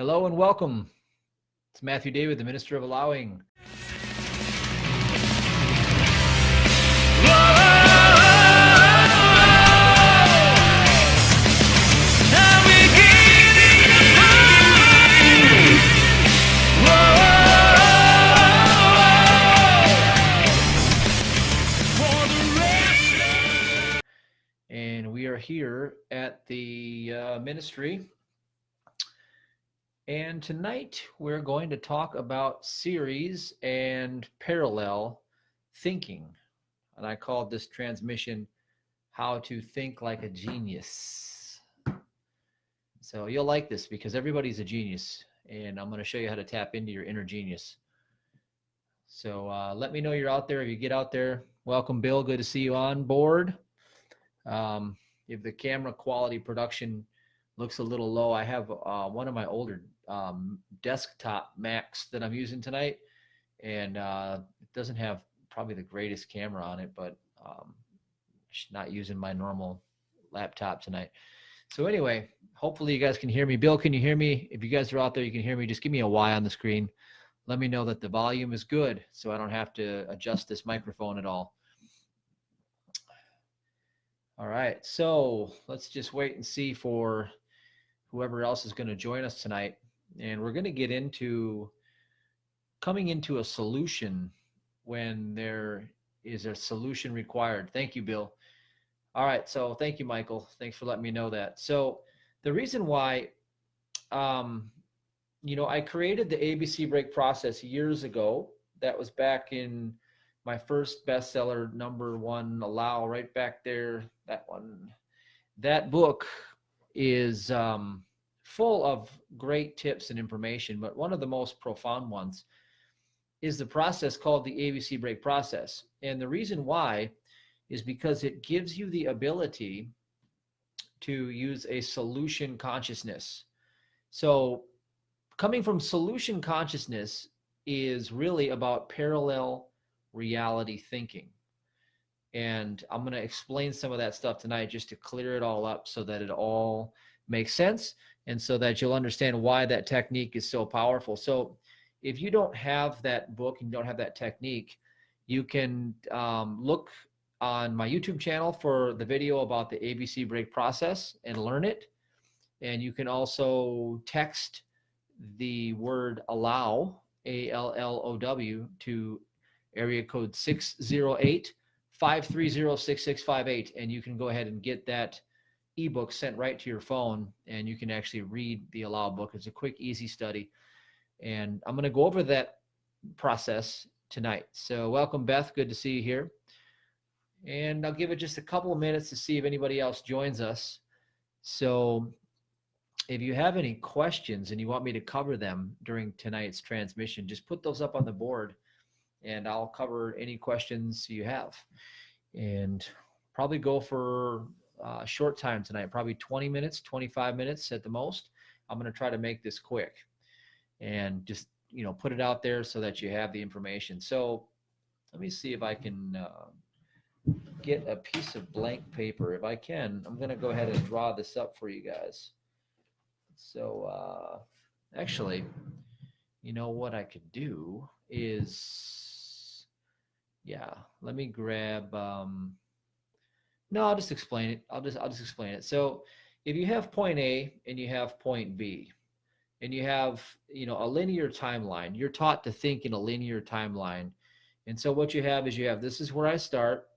Hello and welcome. It's Matthew David, the Minister of Allowing. And we are here at the ministry. And tonight we're going to talk about series and parallel thinking. And I called this transmission, How to Think Like a Genius. So you'll like this because everybody's a genius. And I'm going to show you how to tap into your inner genius. So let me know you're out there. If you get out there, welcome, Bill. Good to see you on board. If the camera quality production looks a little low, I have one of my older desktop Macs that I'm using tonight, and it doesn't have probably the greatest camera on it, but not using my normal laptop tonight. So anyway, hopefully you guys can hear me. Bill, can you hear me? If you guys are out there, you can hear me. Just give me a Y on the screen. Let me know that the volume is good so I don't have to adjust this microphone at all. All right, so let's just wait and see for whoever else is going to join us tonight. And we're going to get into coming into a solution when there is a solution required. Thank you, Bill. All right, so thank you, Michael. Thanks for letting me know that. So the reason why, I created the ABC break process years ago. That was back in my first bestseller, #1, Allow, right back there, that one. That book is full of great tips and information, but one of the most profound ones is the process called the ABC break process. And the reason why is because it gives you the ability to use a solution consciousness. So coming from solution consciousness is really about parallel reality thinking. And I'm going to explain some of that stuff tonight just to clear it all up so that it all makes sense and so that you'll understand why that technique is so powerful. So if you don't have that book and you don't have that technique, you can look on my YouTube channel for the video about the ABC break process and learn it. And you can also text the word allow, ALLOW, to area code 608-530-6658, and you can go ahead and get that ebook sent right to your phone, and you can actually read the Allow book. It's a quick, easy study, and I'm going to go over that process tonight. So welcome, Beth. Good to see you here. And I'll give it just a couple of minutes to see if anybody else joins us. So if you have any questions and you want me to cover them during tonight's transmission, just put those up on the board, and I'll cover any questions you have. And probably go for a short time tonight, probably 20 minutes, 25 minutes at the most. I'm going to try to make this quick and just, put it out there so that you have the information. So let me see if I can get a piece of blank paper. If I can, I'm going to go ahead and draw this up for you guys. So actually, what I could do is, let me grab, no, I'll just explain it. I'll just explain it. So if you have point A and you have point B and you have, a linear timeline, you're taught to think in a linear timeline. And so what you have is this is where I start,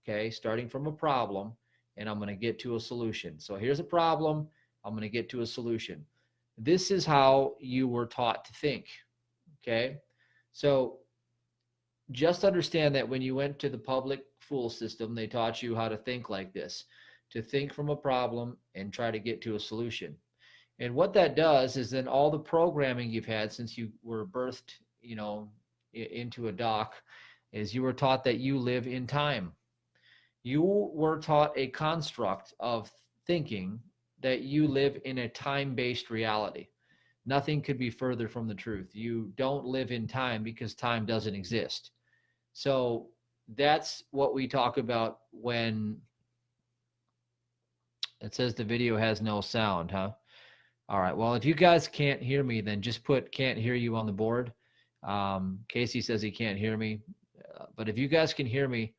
okay, starting from a problem, and I'm going to get to a solution. So here's a problem. I'm going to get to a solution. This is how you were taught to think, okay? So just understand that when you went to the public school system, they taught you how to think like this, to think from a problem and try to get to a solution. And what that does is then all the programming you've had since you were birthed, into a doc, is you were taught that you live in time. You were taught a construct of thinking that you live in a time-based reality. Nothing could be further from the truth. You don't live in time because time doesn't exist. So that's what we talk about when it says the video has no sound, huh? All right. Well, if you guys can't hear me, then just put "can't hear you" on the board. Casey says he can't hear me. But if you guys can hear me,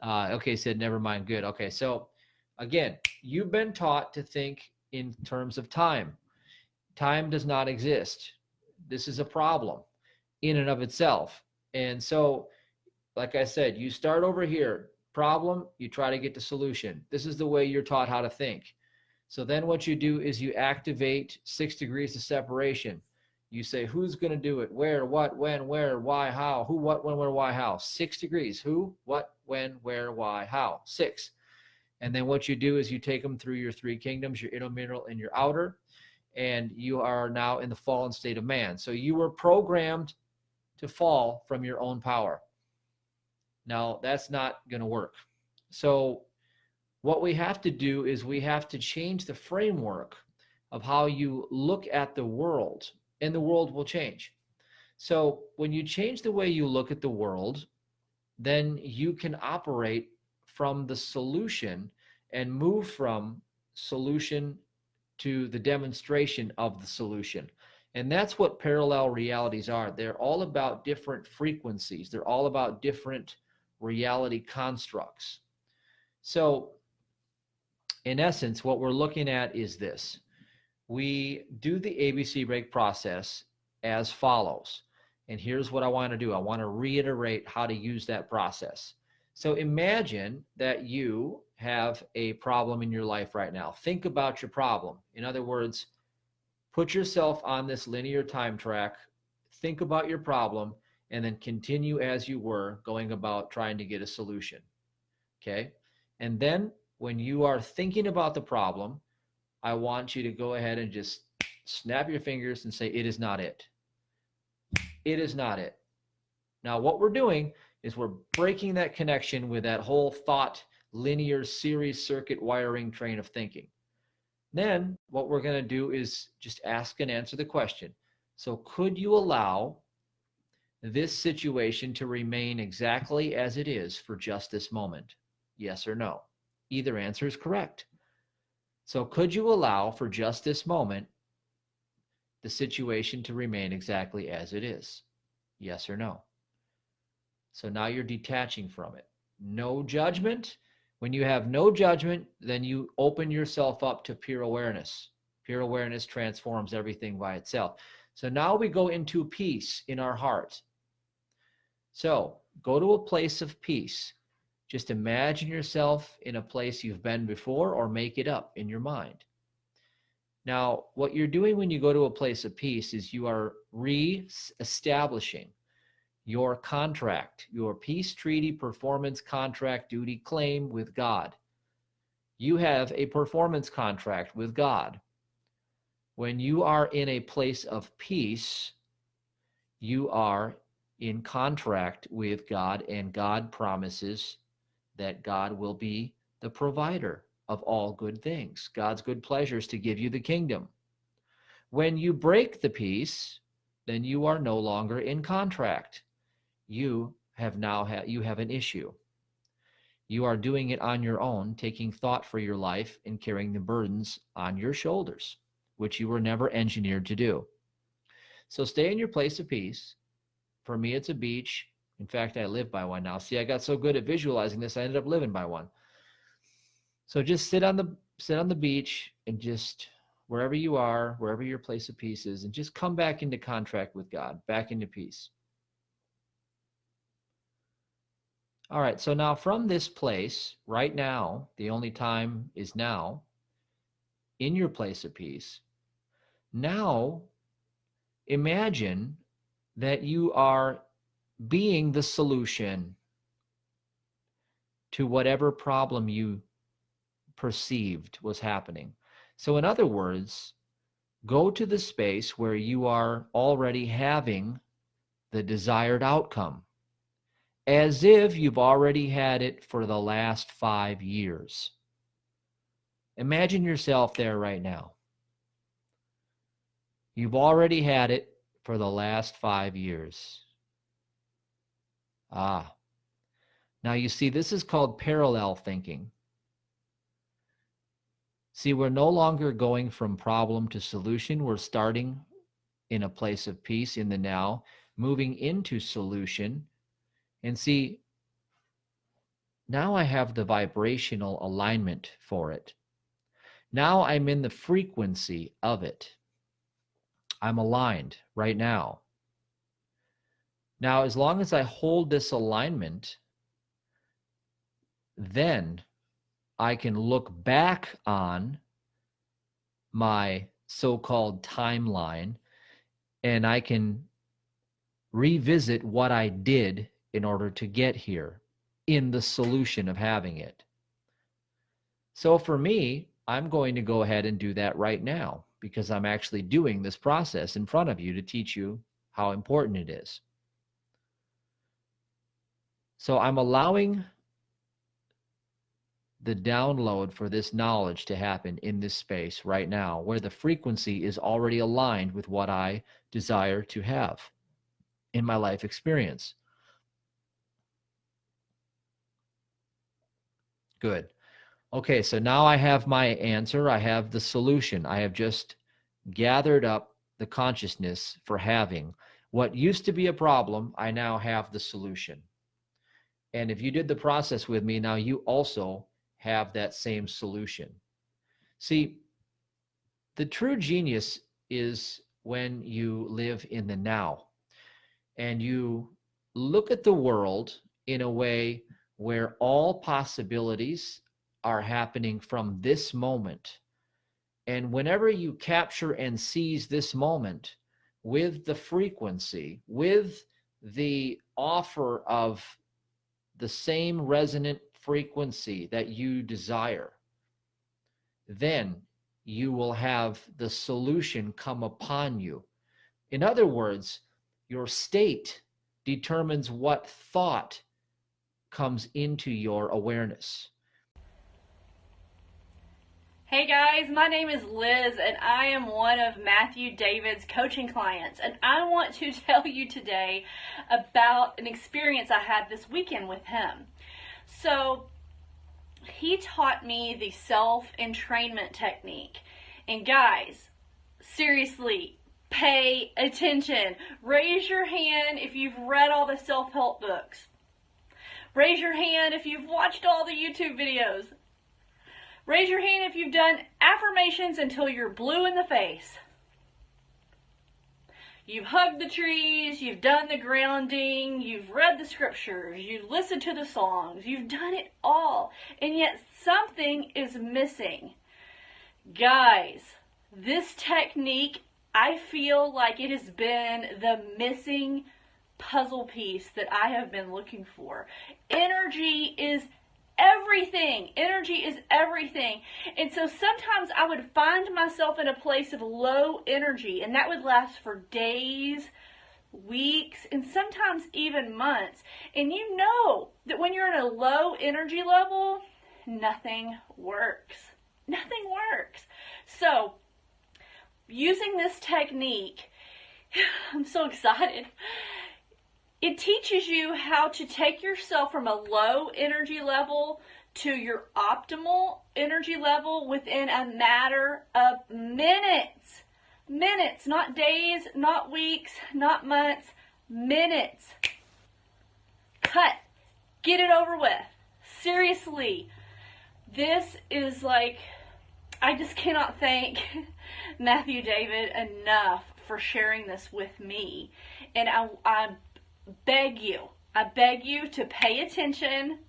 okay, said never mind. Good. Okay. So again, you've been taught to think in terms of time. Time does not exist. This is a problem in and of itself. And so, like I said, you start over here, problem, you try to get to solution. This is the way you're taught how to think. So then what you do is you activate 6 degrees of separation. You say, who's going to do it? Where, what, when, where, why, how? Who, what, when, where, why, how? 6 degrees. Who, what, when, where, why, how? 6. And then what you do is you take them through your 3 kingdoms, your inner, mineral, and your outer, and you are now in the fallen state of man. So you were programmed to fall from your own power. Now, that's not going to work. So what we have to do is we have to change the framework of how you look at the world, and the world will change. So when you change the way you look at the world, then you can operate from the solution and move from solution to the demonstration of the solution. And that's what parallel realities are. They're all about different frequencies. They're all about different reality constructs. So in essence, what we're looking at is this. We do the ABC break process as follows. And here's what I want to do. I want to reiterate how to use that process. So imagine that you have a problem in your life right now. Think about your problem. In other words, put yourself on this linear time track, think about your problem, and then continue as you were going about trying to get a solution. Okay? And then when you are thinking about the problem, I want you to go ahead and just snap your fingers and say, it is not it. It is not it. Now, what we're doing is we're breaking that connection with that whole thought, linear series circuit wiring train of thinking. Then what we're going to do is just ask and answer the question. So could you allow this situation to remain exactly as it is for just this moment? Yes or no? Either answer is correct. So could you allow for just this moment the situation to remain exactly as it is? Yes or no? So now you're detaching from it. No judgment. When you have no judgment, then you open yourself up to pure awareness. Pure awareness transforms everything by itself. So now we go into peace in our heart. So go to a place of peace. Just imagine yourself in a place you've been before, or make it up in your mind. Now, what you're doing when you go to a place of peace is you are re-establishing your contract, your peace treaty, performance contract, duty claim with God. You have a performance contract with God. When you are in a place of peace, you are in contract with God, and God promises that God will be the provider of all good things. God's good pleasure is to give you the kingdom. When you break the peace, then you are no longer in contract. You have an issue. You are doing it on your own, taking thought for your life and carrying the burdens on your shoulders, which you were never engineered to do. So stay in your place of peace. For me, it's a beach. In fact, I live by one now. See, I got so good at visualizing this, I ended up living by one. So just sit on the beach, and just wherever you are, wherever your place of peace is, and just come back into contract with God, back into peace. All right, so now from this place, right now, the only time is now, in your place of peace, now imagine that you are being the solution to whatever problem you perceived was happening. So in other words, go to the space where you are already having the desired outcome, as if you've already had it for the last 5 years. Imagine yourself there right now. You've already had it for the last 5 years. Now you see, this is called parallel thinking. See, we're no longer going from problem to solution. We're starting in a place of peace in the now, moving into solution. And see, now I have the vibrational alignment for it. Now I'm in the frequency of it. I'm aligned right now. Now, as long as I hold this alignment, then I can look back on my so-called timeline and I can revisit what I did in order to get here in the solution of having it. So for me, I'm going to go ahead and do that right now because I'm actually doing this process in front of you to teach you how important it is. So I'm allowing the download for this knowledge to happen in this space right now, where the frequency is already aligned with what I desire to have in my life experience. Good. Okay, so now I have my answer. I have the solution. I have just gathered up the consciousness for having what used to be a problem. I now have the solution. And if you did the process with me, now you also have that same solution. See, the true genius is when you live in the now and you look at the world in a way where all possibilities are happening from this moment. And whenever you capture and seize this moment with the frequency, with the offer of the same resonant frequency that you desire, then you will have the solution come upon you. In other words, your state determines what thought comes into your awareness. Hey guys, my name is Liz and I am one of Matthew David's coaching clients, and I want to tell you today about an experience I had this weekend with him. So he taught me the self-entrainment technique, and guys, seriously, pay attention. Raise your hand if you've read all the self-help books. Raise your hand if you've watched all the YouTube videos. Raise your hand if you've done affirmations until you're blue in the face. You've hugged the trees, you've done the grounding, you've read the scriptures, you've listened to the songs, you've done it all, and yet something is missing. Guys, this technique, I feel like it has been the missing puzzle piece that I have been looking for. Energy is everything. Energy is everything. And so sometimes I would find myself in a place of low energy, and that would last for days, weeks, and sometimes even months. And you know that when you're in a low energy level, nothing works. Nothing works. So using this technique, I'm so excited. It teaches you how to take yourself from a low energy level to your optimal energy level within a matter of minutes. Minutes, not days, not weeks, not months, minutes. Cut. Get it over with. Seriously. This is like, I just cannot thank Matthew David enough for sharing this with me. And I beg you to pay attention,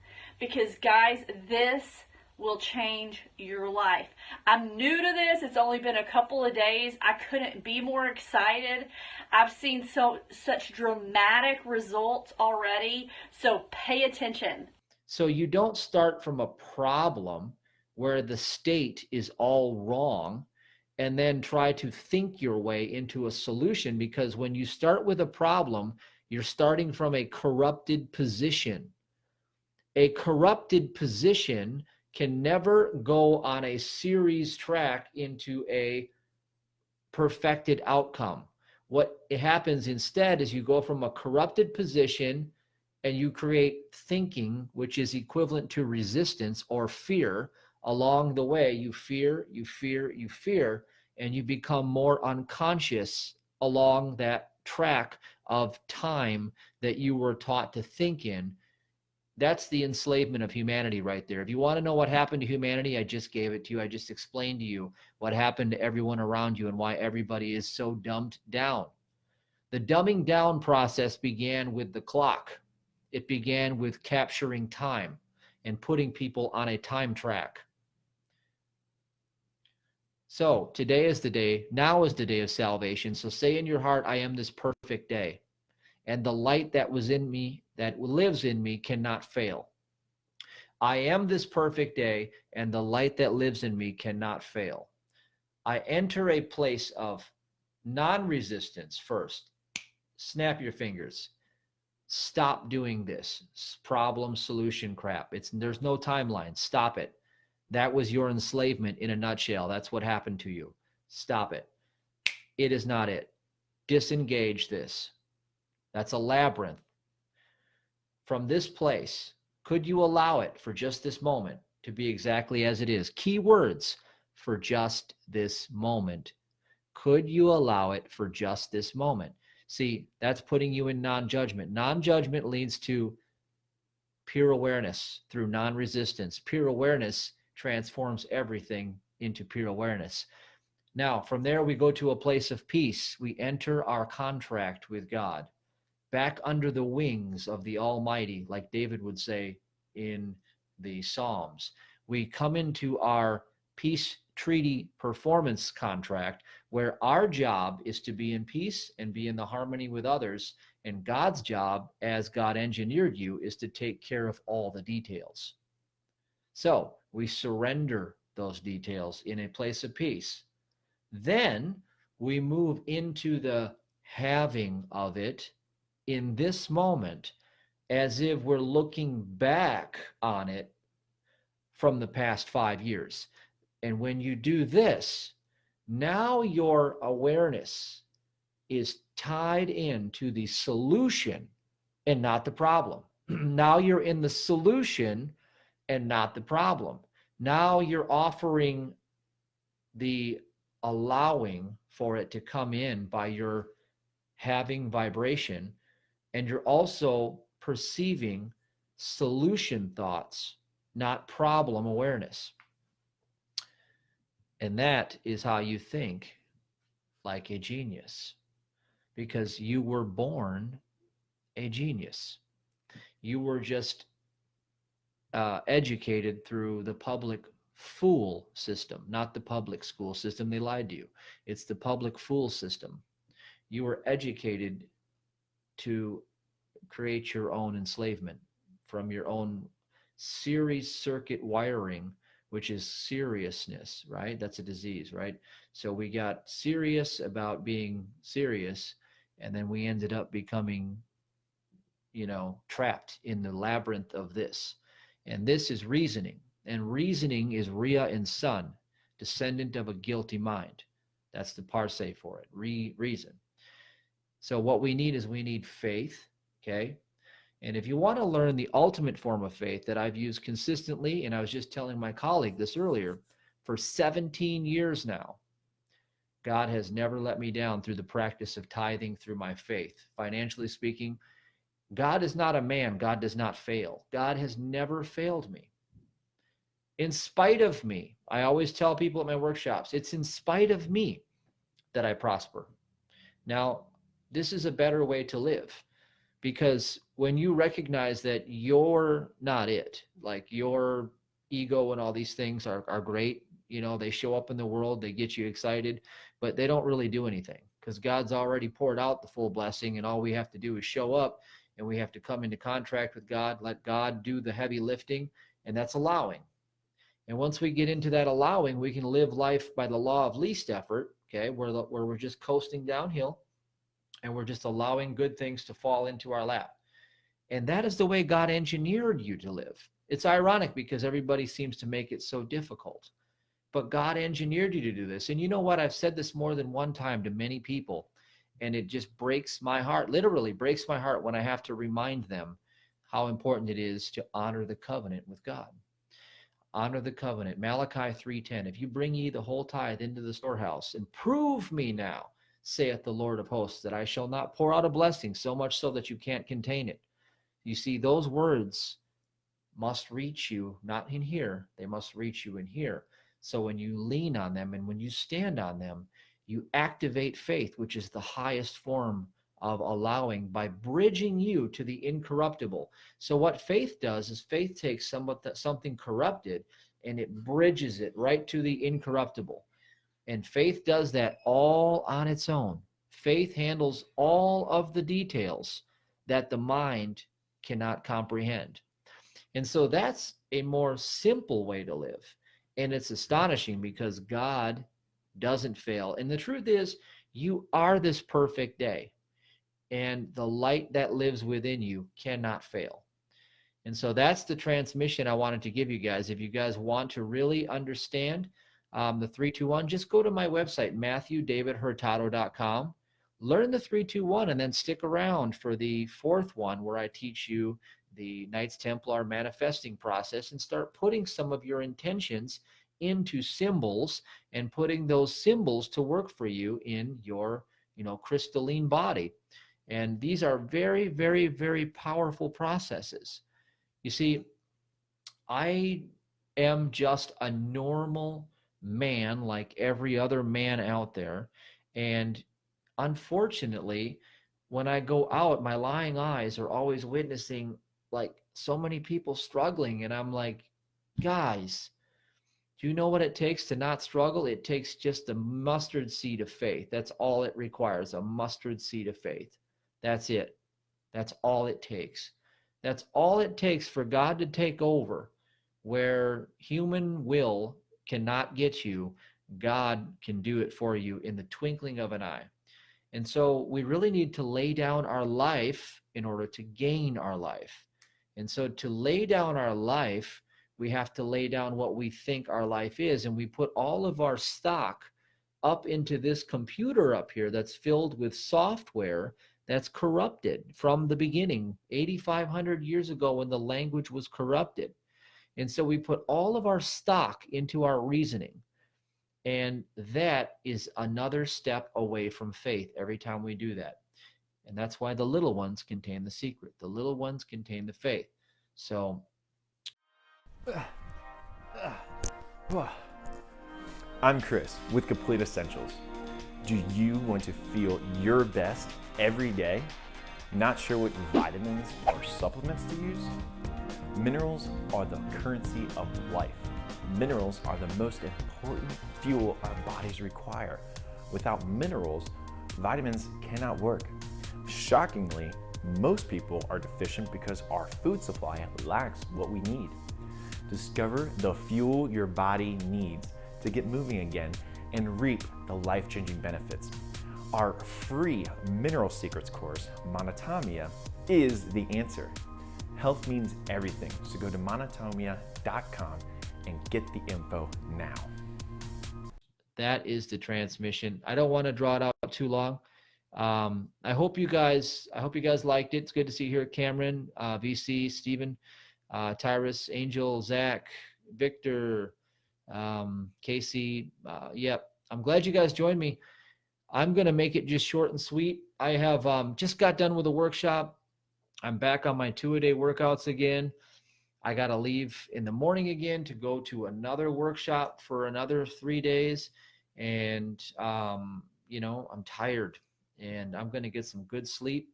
because guys, this will change your life. I'm new to this. It's only been a couple of days. I couldn't be more excited. I've seen such dramatic results already. So pay attention. So you don't start from a problem where the state is all wrong and then try to think your way into a solution, because when you start with a problem, you're starting from a corrupted position. A corrupted position can never go on a series track into a perfected outcome. What happens instead is you go from a corrupted position and you create thinking, which is equivalent to resistance or fear Along the way, you fear, and you become more unconscious along that track of time that you were taught to think in. That's the enslavement of humanity right there. If you want to know what happened to humanity, I just gave it to you. I just explained to you what happened to everyone around you and why everybody is so dumbed down. The dumbing down process began with the clock. It began with capturing time and putting people on a time track. So today is the day, now is the day of salvation. So say in your heart, I am this perfect day. And the light that was in me, that lives in me, cannot fail. I am this perfect day, and the light that lives in me cannot fail. I enter a place of non-resistance first. Snap your fingers. Stop doing this problem solution crap. There's no timeline. Stop it. That was your enslavement in a nutshell. That's what happened to you. Stop it. It is not it. Disengage this. That's a labyrinth. From this place, could you allow it for just this moment to be exactly as it is? Key words, for just this moment. Could you allow it for just this moment? See, that's putting you in non-judgment. Non-judgment leads to pure awareness through non-resistance. Pure awareness transforms everything into pure awareness. Now, from there, we go to a place of peace. We enter our contract with God, back under the wings of the Almighty, like David would say in the Psalms. We come into our peace treaty performance contract, where our job is to be in peace and be in the harmony with others, and God's job, as God engineered you, is to take care of all the details. So we surrender those details in a place of peace. Then we move into the having of it in this moment, as if we're looking back on it from the past 5 years. And when you do this, now your awareness is tied into the solution and not the problem. Now you're in the solution and not the problem. Now you're offering the allowing for it to come in by your having vibration, and you're also perceiving solution thoughts, not problem awareness. And that is how you think like a genius, because you were born a genius. You were just educated through the public fool system, not the public school system. They lied to you. It's the public fool system. You were educated to create your own enslavement from your own series circuit wiring, which is seriousness, right? That's a disease, right? So we got serious about being serious, and then we ended up becoming, trapped in the labyrinth of this. And this is reasoning. And reasoning is Ria and Sun, descendant of a guilty mind. That's the parseh for it, reason. So what we need is faith, okay? And if you want to learn the ultimate form of faith that I've used consistently, and I was just telling my colleague this earlier, for 17 years now, God has never let me down through the practice of tithing through my faith. Financially speaking, God is not a man. God does not fail. God has never failed me. In spite of me, I always tell people at my workshops, it's in spite of me that I prosper. Now, this is a better way to live, because when you recognize that you're not it, like your ego and all these things are great, they show up in the world, they get you excited, but they don't really do anything, because God's already poured out the full blessing, and all we have to do is show up, and we have to come into contract with God, let God do the heavy lifting, and that's allowing. And once we get into that allowing, we can live life by the law of least effort, okay, where we're just coasting downhill, and we're just allowing good things to fall into our lap. And that is the way God engineered you to live. It's ironic because everybody seems to make it so difficult. But God engineered you to do this. And you know what? I've said this more than one time to many people, and it just breaks my heart, literally breaks my heart when I have to remind them how important it is to honor the covenant with God. honor the covenant. Malachi 3:10, if you bring ye the whole tithe into the storehouse, and prove me now, saith the Lord of hosts, that I shall not pour out a blessing, so much so that you can't contain it. You see, those words must reach you, not in here, they must reach you in here. So when you lean on them and when you stand on them, you activate faith, which is the highest form of allowing, by bridging you to the incorruptible. So what faith does is faith takes something corrupted and it bridges it right to the incorruptible. And faith does that all on its own. Faith handles all of the details that the mind cannot comprehend. And so that's a more simple way to live. And it's astonishing because God doesn't fail. And the truth is, you are this perfect day. And the light that lives within you cannot fail. And so that's the transmission I wanted to give you guys. If you guys want to really understand the 3-2-1, just go to my website, MatthewDavidHurtado.com. Learn the 3-2-1 and then stick around for the fourth one, where I teach you the Knights Templar manifesting process and start putting some of your intentions into symbols and putting those symbols to work for you in your, crystalline body. And these are very, very, very powerful processes. You see, I am just a normal man like every other man out there. And unfortunately, when I go out, my lying eyes are always witnessing like so many people struggling. And I'm like, guys, do you know what it takes to not struggle? It takes just a mustard seed of faith. That's all it requires, a mustard seed of faith. That's it. That's all it takes. That's all it takes for God to take over. Where human will cannot get you, God can do it for you in the twinkling of an eye. And so we really need to lay down our life in order to gain our life. And so to lay down our life, we have to lay down what we think our life is. And we put all of our stock up into this computer up here that's filled with software that's corrupted from the beginning, 8,500 years ago when the language was corrupted. And so we put all of our stock into our reasoning. And that is another step away from faith every time we do that. And that's why the little ones contain the secret. The little ones contain the faith. So I'm Chris with Complete Essentials. Do you want to feel your best every day? Not sure what vitamins or supplements to use? Minerals are the currency of life. Minerals are the most important fuel our bodies require. Without minerals, vitamins cannot work. Shockingly, most people are deficient because our food supply lacks what we need. Discover the fuel your body needs to get moving again and reap the life-changing benefits. Our free Mineral Secrets course, Monotomia, is the answer. Health means everything, so go to monotomia.com and get the info now. that is the transmission. I don't want to draw it out too long. I hope you guys liked it. It's good to see you here, Cameron, VC, Stephen, Tyrus, Angel, Zach, Victor, Casey. Yep. I'm glad you guys joined me. I'm going to make it just short and sweet. I have just got done with a workshop. I'm back on my 2-a-day workouts again. I got to leave in the morning again to go to another workshop for another 3 days. And, you know, I'm tired and I'm going to get some good sleep.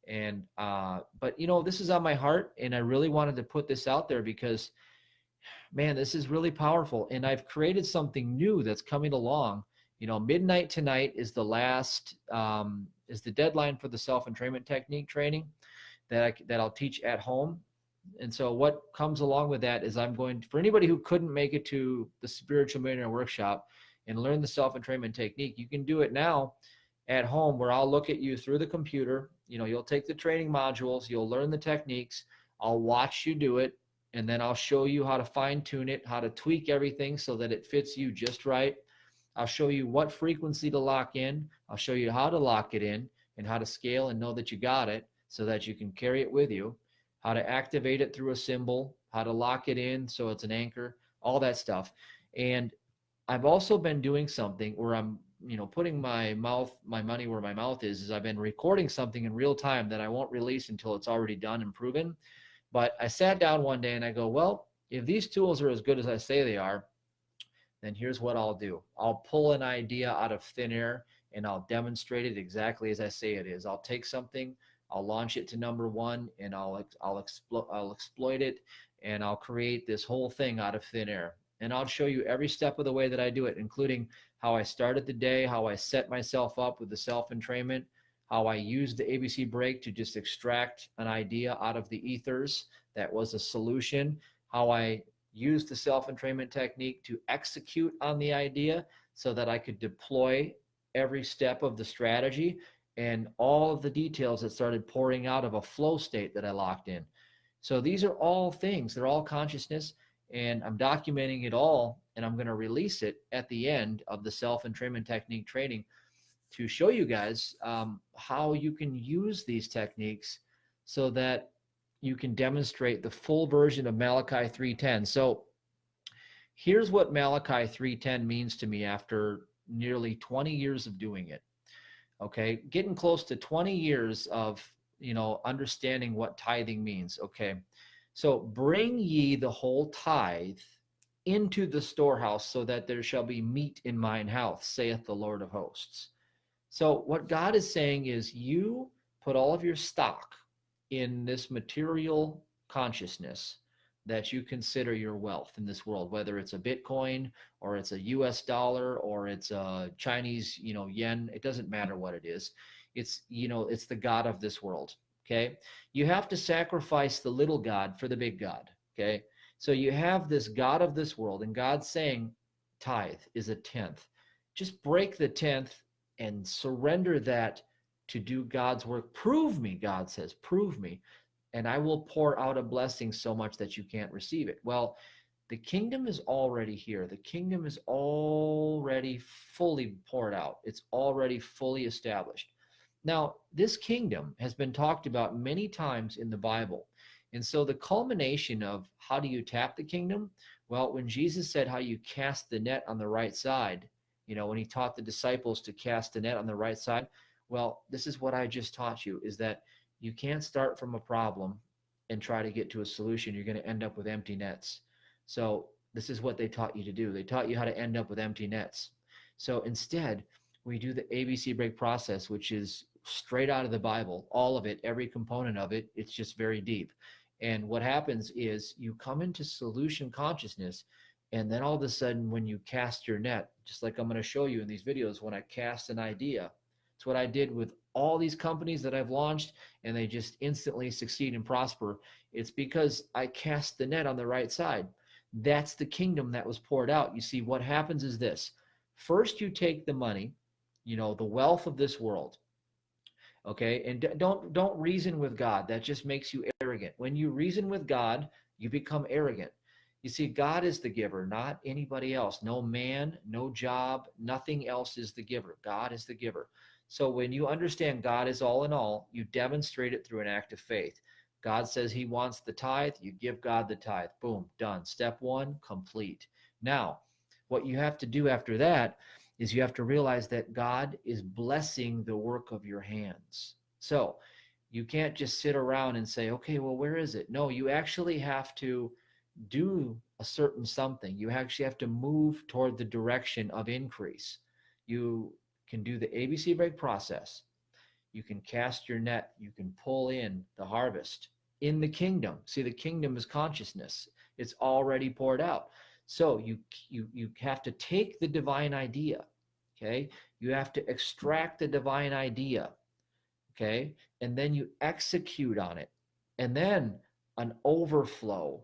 And, but you know, this is on my heart and I really wanted to put this out there because, man, this is really powerful. And I've created something new that's coming along. You know, midnight tonight is the last, is the deadline for the self-entrainment technique training that I'll teach at home. And so what comes along with that is I'm going to, for anybody who couldn't make it to the Spiritual Millionaire Workshop and learn the self-entrainment technique, you can do it now at home where I'll look at you through the computer. You know, you'll take the training modules, you'll learn the techniques, I'll watch you do it, and then I'll show you how to fine tune it, how to tweak everything so that it fits you just right. I'll show you what frequency to lock in. I'll show you how to lock it in and how to scale and know that you got it so that you can carry it with you, how to activate it through a symbol, how to lock it in so it's an anchor. all that stuff. And I've also been doing something where I'm, putting my money where my mouth is I've been recording something in real time that I won't release until it's already done and proven. But I sat down one day and I go, well, if these tools are as good as I say they are, then here's what I'll do. I'll pull an idea out of thin air and I'll demonstrate it exactly as I say it is. I'll take something, I'll launch it to number one, and I'll exploit it, and I'll create this whole thing out of thin air. And I'll show you every step of the way that I do it, including how I started the day, how I set myself up with the self-entrainment, how I used the ABC break to just extract an idea out of the ethers that was a solution, how I used the self-entrainment technique to execute on the idea so that I could deploy every step of the strategy, and all of the details that started pouring out of a flow state that I locked in. So these are all things, they're all consciousness, and I'm documenting it all, and I'm going to release it at the end of the self-entrainment technique training to show you guys how you can use these techniques so that you can demonstrate the full version of Malachi 3:10. So here's what Malachi 3:10 means to me after nearly 20 years of doing it. Okay, getting close to 20 years of, understanding what tithing means. Okay, so bring ye the whole tithe into the storehouse, so that there shall be meat in mine house, saith the Lord of hosts. So what God is saying is, you put all of your stock in this material consciousness that you consider your wealth in this world, whether it's a Bitcoin or it's a US dollar or it's a Chinese, yen. It doesn't matter what it is. It's, it's the God of this world. Okay. You have to sacrifice the little God for the big God. Okay. So you have this God of this world, and God's saying tithe is a tenth. Just break the tenth and surrender that to do God's work. Prove me, God says, prove me, and I will pour out a blessing so much that you can't receive it. Well, the kingdom is already here. The kingdom is already fully poured out. It's already fully established. Now, this kingdom has been talked about many times in the Bible. And so the culmination of how do you tap the kingdom? Well, when Jesus said how you cast the net on the right side, when he taught the disciples to cast the net on the right side, well, this is what I just taught you, is that you can't start from a problem and try to get to a solution. You're going to end up with empty nets. So this is what they taught you to do. They taught you how to end up with empty nets. So instead, we do the ABC break process, which is straight out of the Bible, all of it, every component of it. It's just very deep. And what happens is you come into solution consciousness, and then all of a sudden when you cast your net, just like I'm going to show you in these videos, when I cast an idea, it's what I did with all these companies that I've launched, and they just instantly succeed and prosper. It's because I cast the net on the right side. That's the kingdom that was poured out. You see, what happens is this. First, you take the money, the wealth of this world. Okay, and don't reason with God. That just makes you arrogant. When you reason with God, you become arrogant. You see, God is the giver, not anybody else. No man, no job, nothing else is the giver. God is the giver. So when you understand God is all in all, you demonstrate it through an act of faith. God says he wants the tithe, you give God the tithe. Boom, done. Step one, complete. Now, what you have to do after that is you have to realize that God is blessing the work of your hands. So you can't just sit around and say, okay, well, where is it? No, you actually have to do a certain something. You actually have to move toward the direction of increase. You can do the ABC break process. You can cast your net. You can pull in the harvest in the kingdom. See, the kingdom is consciousness. It's already poured out. So you have to take the divine idea, okay? You have to extract the divine idea, okay? And then you execute on it. And then an overflow,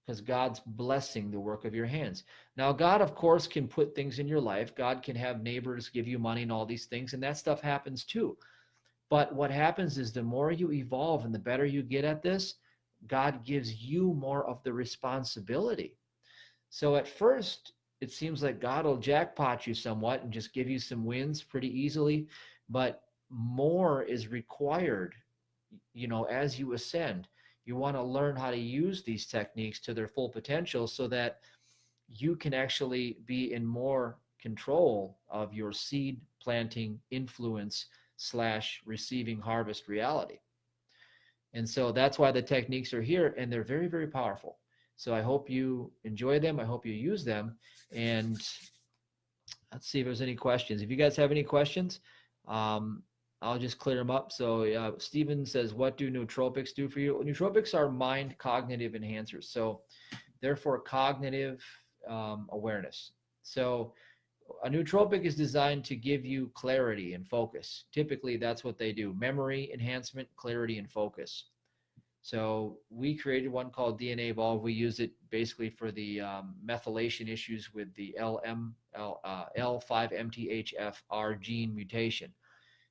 because God's blessing the work of your hands. Now, God, of course, can put things in your life. God can have neighbors give you money and all these things, and that stuff happens too. But what happens is the more you evolve and the better you get at this, God gives you more of the responsibility. So at first, it seems like God will jackpot you somewhat and just give you some wins pretty easily, but more is required, as you ascend. You want to learn how to use these techniques to their full potential so that you can actually be in more control of your seed planting influence / receiving harvest reality. And so that's why the techniques are here, and they're very, very powerful. So I hope you enjoy them. I hope you use them. And let's see if there's any questions. If you guys have any questions, I'll just clear them up. So Steven says, what do nootropics do for you? Nootropics are mind cognitive enhancers. So therefore cognitive awareness. So a nootropic is designed to give you clarity and focus. Typically, that's what they do. Memory enhancement, clarity, and focus. So we created one called DNA Evolve. We use it basically for the methylation issues with the L5-MTHFR gene mutation.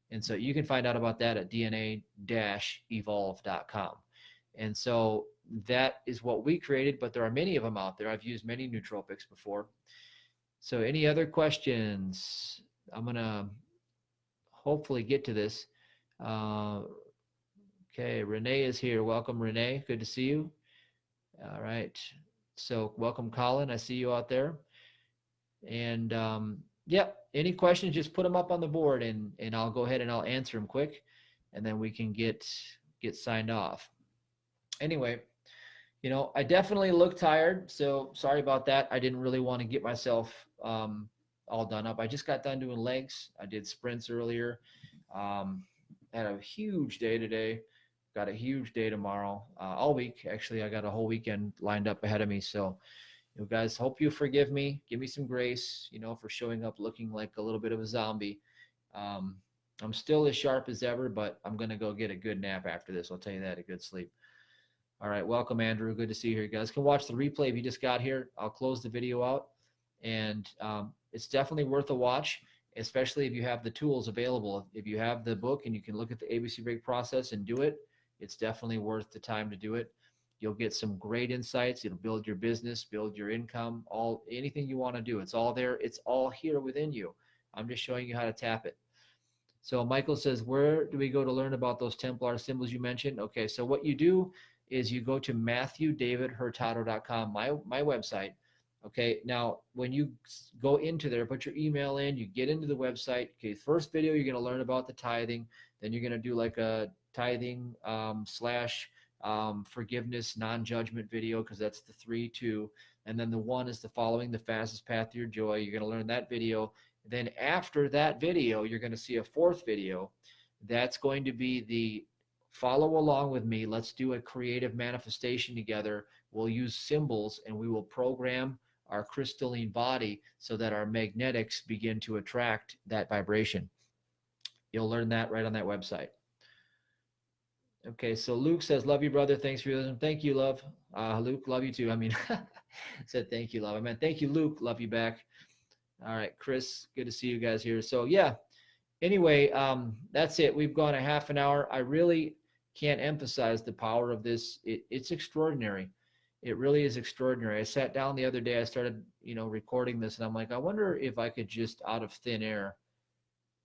And so you can find out about that at DNA-evolve.com. And so that is what we created, but there are many of them out there. I've used many nootropics before. So any other questions? I'm going to hopefully get to this. Okay, Renee is here. Welcome, Renee. Good to see you. All right. So welcome, Colin. I see you out there. And yep, any questions, just put them up on the board, and I'll go ahead and I'll answer them quick, and then we can get signed off. Anyway, you know, I definitely look tired, so sorry about that. I didn't really want to get myself all done up. I just got done doing legs. I did sprints earlier. Had a huge day today. Got a huge day tomorrow. All week, actually. I got a whole weekend lined up ahead of me. So, you guys, hope you forgive me. Give me some grace, you know, for showing up looking like a little bit of a zombie. I'm still as sharp as ever, but I'm going to go get a good nap after this. I'll tell you that, a good sleep. All right, welcome, Andrew. Good to see you here. You guys can watch the replay if you just got here. I'll close the video out, and it's definitely worth a watch, especially if you have the tools available. If you have the book and you can look at the ABC break process and do it, it's definitely worth the time to do it. You'll get some great insights. It'll build your business, build your income, anything you want to do. It's all there. It's all here within you. I'm just showing you how to tap it. So Michael says, where do we go to learn about those Templar symbols you mentioned? Okay, so what you do is you go to MatthewDavidHurtado.com, my website. Okay, now when you go into there, put your email in, you get into the website. Okay, first video, you're going to learn about the tithing. Then you're going to do like a tithing / forgiveness, non-judgment video, because that's the 3-2. And then the 1 is the following the fastest path to your joy. You're going to learn that video. Then after that video, you're going to see a 4th video. That's going to be the follow along with me. Let's do a creative manifestation together. We'll use symbols, and we will program our crystalline body so that our magnetics begin to attract that vibration. You'll learn that right on that website. Okay, so Luke says, love you, brother. Thanks for your listening. Thank you, love. Luke, love you too. I mean, said thank you, love. I meant thank you, Luke. Love you back. All right, Chris, good to see you guys here. So yeah, anyway, that's it. We've gone a half an hour. I really can't emphasize the power of this. It's extraordinary. It really is extraordinary. I sat down the other day, I started, recording this, and I'm like, I wonder if I could just out of thin air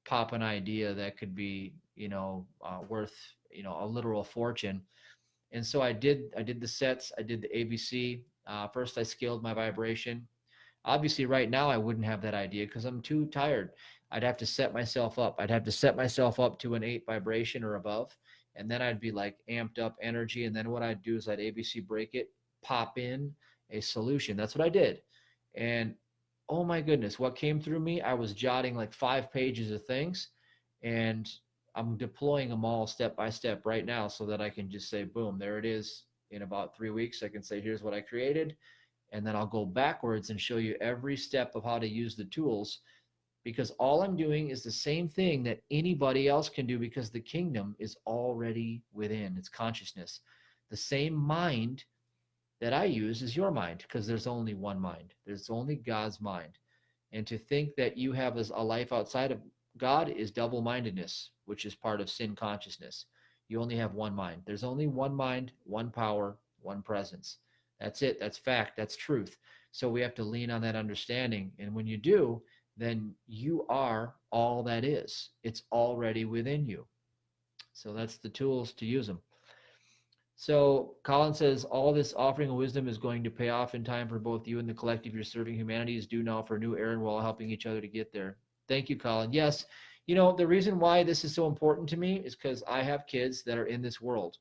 pop an idea that could be, worth, a literal fortune. And so I did the sets, I did the ABC. First I scaled my vibration. Obviously right now I wouldn't have that idea because I'm too tired. I'd have to set myself up. I'd have to set myself up to an 8 vibration or above. And then I'd be like amped up energy. And then what I'd do is I'd ABC break it, pop in a solution. That's what I did. And oh my goodness, what came through me, I was jotting like 5 pages of things, and I'm deploying them all step by step right now so that I can just say, boom, there it is. In about 3 weeks, I can say, here's what I created. And then I'll go backwards and show you every step of how to use the tools, because all I'm doing is the same thing that anybody else can do, because the kingdom is already within. It's consciousness. The same mind that I use is your mind, because there's only one mind. There's only God's mind. And to think that you have a life outside of God is double-mindedness, which is part of sin consciousness. You only have one mind. There's only one mind, one power, one presence. That's it. That's fact. That's truth. So we have to lean on that understanding. And when you do, then you are all that is. It's already within you. So that's the tools to use them. So Colin says, all this offering of wisdom is going to pay off in time for both you and the collective you're serving. Humanity is due now for a new era, and we're all helping each other to get there. Thank you, Colin. Yes, the reason why this is so important to me is because I have kids that are in this world.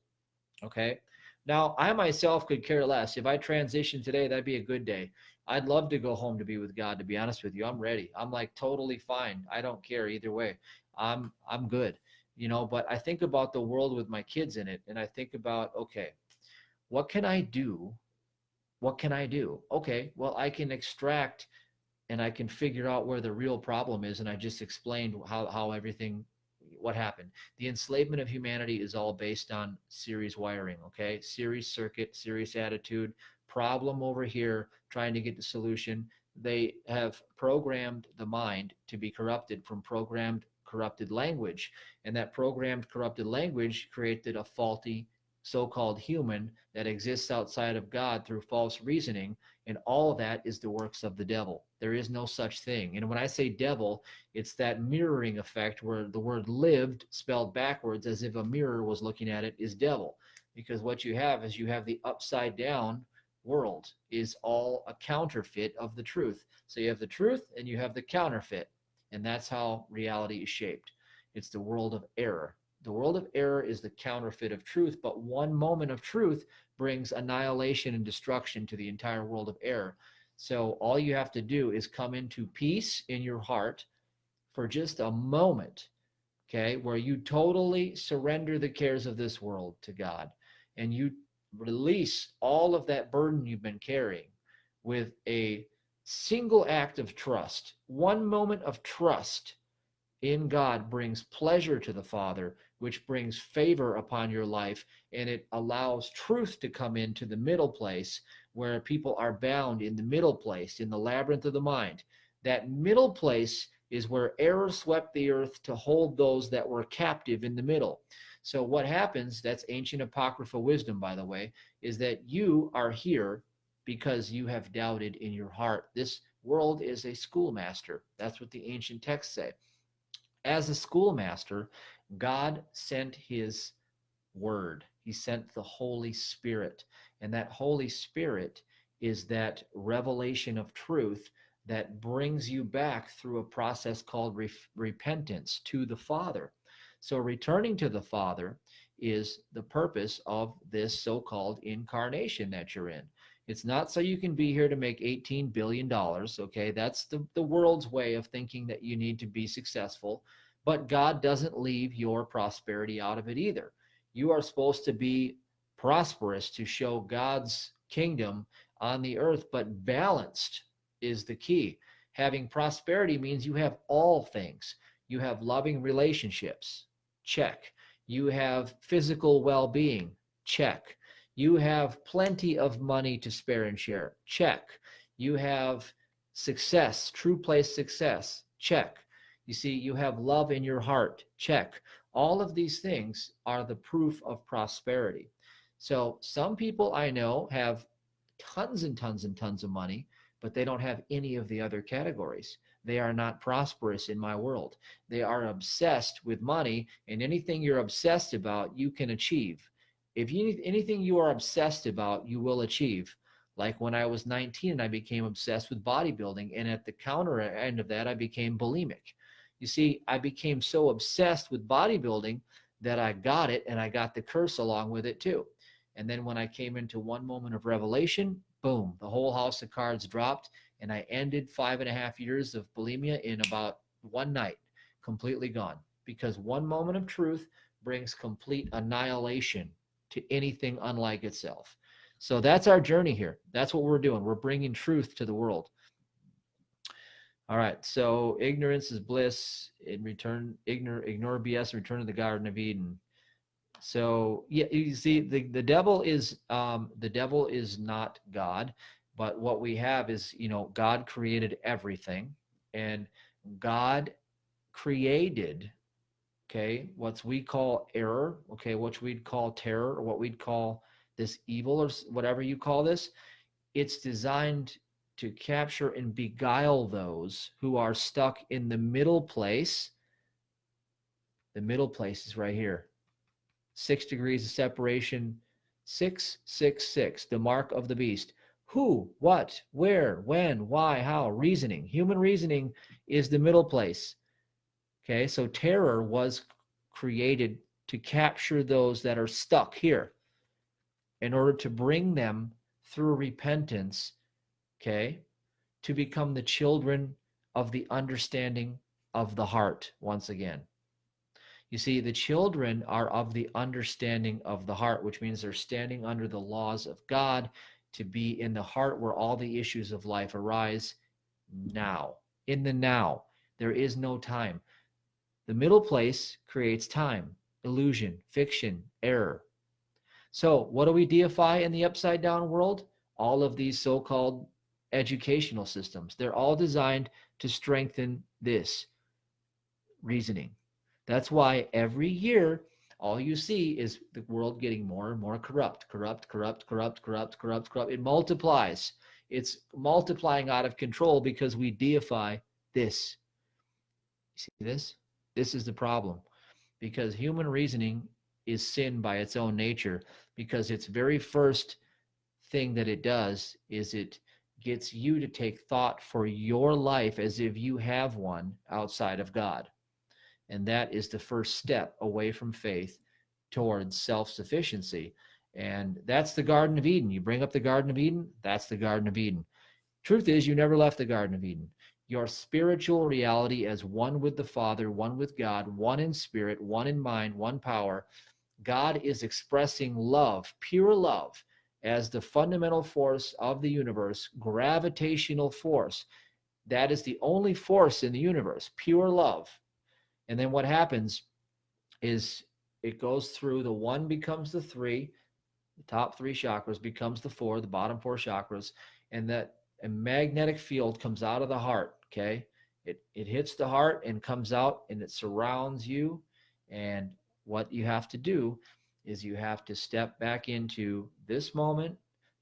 Okay. Now, I myself could care less. If I transition today, that'd be a good day. I'd love to go home to be with God, to be honest with you. I'm ready. I'm like totally fine. I don't care either way. I'm good. But I think about the world with my kids in it, and I think about, okay, what can I do? What can I do? Okay, well, I can extract and I can figure out where the real problem is, and I just explained how everything, what happened. The enslavement of humanity is all based on series wiring, okay? Series circuit, series attitude, problem over here, trying to get the solution. They have programmed the mind to be corrupted from corrupted language, and that programmed corrupted language created a faulty so-called human that exists outside of God through false reasoning, and all of that is the works of the devil. There is no such thing. And when I say devil, it's that mirroring effect where the word lived spelled backwards as if a mirror was looking at it is devil, because what you have is you have the upside down world is all a counterfeit of the truth. So you have the truth and you have the counterfeit. And that's how reality is shaped. It's the world of error. The world of error is the counterfeit of truth, but one moment of truth brings annihilation and destruction to the entire world of error. So all you have to do is come into peace in your heart for just a moment, okay, where you totally surrender the cares of this world to God, and you release all of that burden you've been carrying with a single act of trust. One moment of trust in God brings pleasure to the Father, which brings favor upon your life, and it allows truth to come into the middle place where people are bound in the middle place, in the labyrinth of the mind. That middle place is where error swept the earth to hold those that were captive in the middle. So what happens, that's ancient apocryphal wisdom, by the way, is that you are here because you have doubted in your heart. This world is a schoolmaster. That's what the ancient texts say. As a schoolmaster, God sent his word. He sent the Holy Spirit. And that Holy Spirit is that revelation of truth that brings you back through a process called repentance to the Father. So returning to the Father is the purpose of this so-called incarnation that you're in. It's not so you can be here to make $18 billion, okay? That's the world's way of thinking that you need to be successful, but God doesn't leave your prosperity out of it either. You are supposed to be prosperous to show God's kingdom on the earth, but balanced is the key. Having prosperity means you have all things. You have loving relationships, check. You have physical well-being, check. You have plenty of money to spare and share, check. You have success, true place success, check. You see, you have love in your heart, check. All of these things are the proof of prosperity. So some people I know have tons and tons and tons of money, but they don't have any of the other categories. They are not prosperous in my world. They are obsessed with money, and anything you're obsessed about, you can achieve. If you anything you are obsessed about, you will achieve. Like when I was 19 and I became obsessed with bodybuilding, and at the counter end of that, I became bulimic. You see, I became so obsessed with bodybuilding that I got it, and I got the curse along with it too. And then when I came into one moment of revelation, boom, the whole house of cards dropped, and I ended 5.5 years of bulimia in about one night, completely gone. Because one moment of truth brings complete annihilation to anything unlike itself. So that's our journey here. That's what we're doing. We're bringing truth to the world. All right, so ignorance is bliss. In return, ignore BS, return to the Garden of Eden. So yeah, you see, the devil is not God, but what we have is, God created everything, and God created, okay, what we call error, okay, what we'd call terror, or what we'd call this evil, or whatever you call this. It's designed to capture and beguile those who are stuck in the middle place. The middle place is right here. 6 degrees of separation 666, the mark of the beast. Who, what, where, when, why, how, reasoning. Human reasoning is the middle place. Okay, so terror was created to capture those that are stuck here in order to bring them through repentance, okay, to become the children of the understanding of the heart once again. You see, the children are of the understanding of the heart, which means they're standing under the laws of God to be in the heart where all the issues of life arise now. In the now, there is no time. The middle place creates time, illusion, fiction, error. So what do we deify in the upside down world? All of these so-called educational systems. They're all designed to strengthen this reasoning. That's why every year, all you see is the world getting more and more corrupt. It multiplies. It's multiplying out of control because we deify this. You see this? This is the problem. Because human reasoning is sin by its own nature, because its very first thing that it does is it gets you to take thought for your life as if you have one outside of God. And that is the first step away from faith towards self-sufficiency. And that's the Garden of Eden. You bring up the Garden of Eden, that's the Garden of Eden. Truth is, you never left the Garden of Eden. Your spiritual reality as one with the Father, one with God, one in spirit, one in mind, one power. God is expressing love, pure love, as the fundamental force of the universe, gravitational force. That is the only force in the universe, pure love. And then what happens is it goes through, the one becomes the three, the top three chakras becomes the four, the bottom four chakras, and that a magnetic field comes out of the heart, okay? It hits the heart and comes out and it surrounds you. And what you have to do is you have to step back into this moment,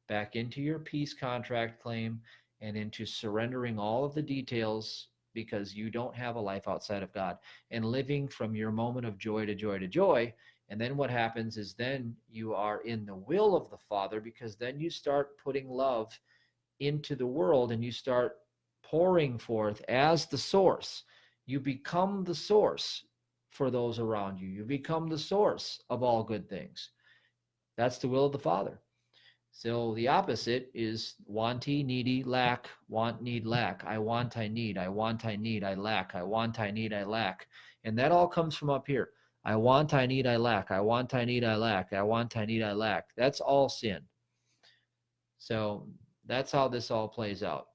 back into your peace contract claim, and into surrendering all of the details, because you don't have a life outside of God, and living from your moment of joy to joy to joy. And then what happens is then you are in the will of the Father, because then you start putting love into the world and you start pouring forth as the source. You become the source for those around you. You become the source of all good things. That's the will of the Father. So the opposite is wanty, needy, lack, want, need, lack. I want, I need, I want, I need, I lack. I want, I need, I lack. And that all comes from up here. I want, I need, I lack. I want, I need, I lack. I want, I need, I lack. That's all sin. So that's how this all plays out.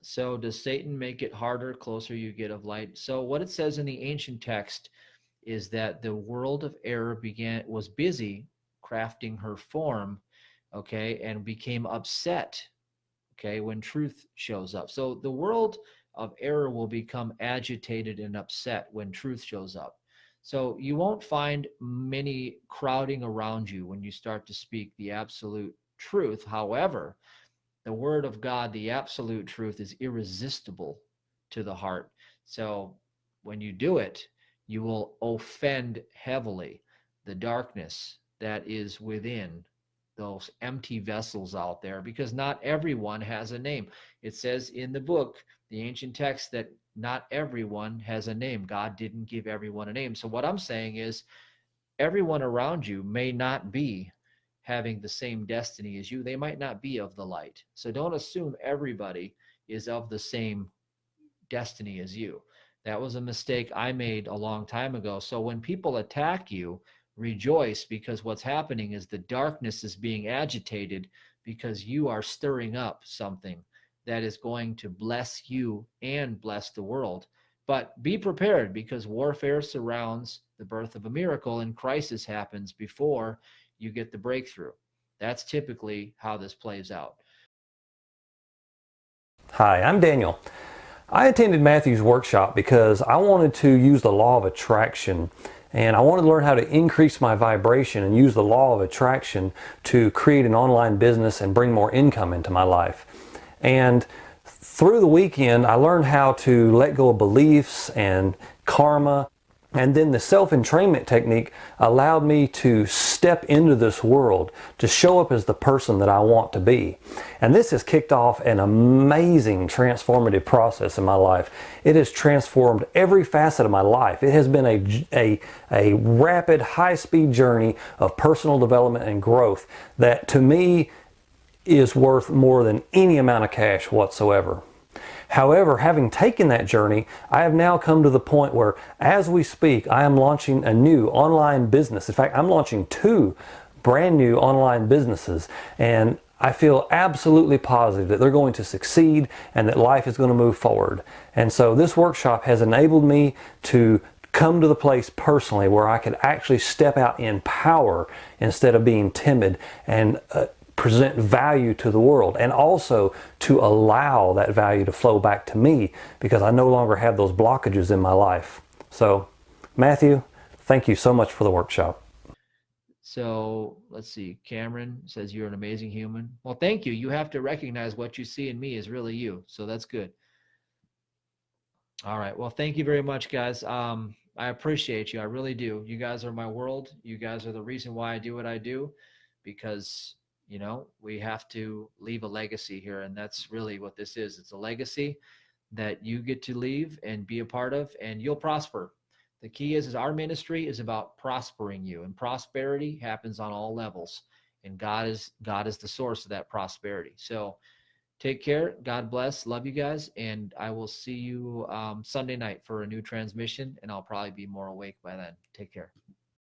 So does Satan make it harder closer you get of light? So what it says in the ancient text is that the world of error was busy crafting her form, okay, and became upset, okay, when truth shows up. So the world of error will become agitated and upset when truth shows up. So you won't find many crowding around you when you start to speak the absolute truth. However, the word of God, the absolute truth, is irresistible to the heart. So when you do it, you will offend heavily the darkness that is within those empty vessels out there, because not everyone has a name. It says in the book, the ancient text, that not everyone has a name. God didn't give everyone a name. So what I'm saying is, everyone around you may not be having the same destiny as you. They might not be of the light. So don't assume everybody is of the same destiny as you. That was a mistake I made a long time ago. So when people attack you, rejoice, because what's happening is the darkness is being agitated because you are stirring up something that is going to bless you and bless the world. But be prepared, because warfare surrounds the birth of a miracle, and crisis happens before you get the breakthrough. That's typically how this plays out. Hi, I'm Daniel. I attended Matthew's workshop because I wanted to use the law of attraction, and I wanted to learn how to increase my vibration and use the law of attraction to create an online business and bring more income into my life. And through the weekend, I learned how to let go of beliefs and karma. And then the self-entrainment technique allowed me to step into this world, to show up as the person that I want to be. And this has kicked off an amazing transformative process in my life. It has transformed every facet of my life. It has been a rapid, high-speed journey of personal development and growth that to me is worth more than any amount of cash whatsoever. However, having taken that journey, I have now come to the point where, as we speak, I am launching a new online business. In fact, I'm launching 2 brand new online businesses, and I feel absolutely positive that they're going to succeed and that life is going to move forward. And so this workshop has enabled me to come to the place personally where I could actually step out in power instead of being timid and present value to the world, and also to allow that value to flow back to me because I no longer have those blockages in my life. So, Matthew, thank you so much for the workshop. So let's see. Cameron says you're an amazing human. Well, thank you. You have to recognize what you see in me is really you. So that's good. All right. Well, thank you very much, guys. I appreciate you. I really do. You guys are my world. You guys are the reason why I do what I do, because you know, we have to leave a legacy here, and that's really what this is. It's a legacy that you get to leave and be a part of, and you'll prosper. The key is our ministry is about prospering you, and prosperity happens on all levels, and God is the source of that prosperity. So take care. God bless. Love you guys, and I will see you Sunday night for a new transmission, and I'll probably be more awake by then. Take care.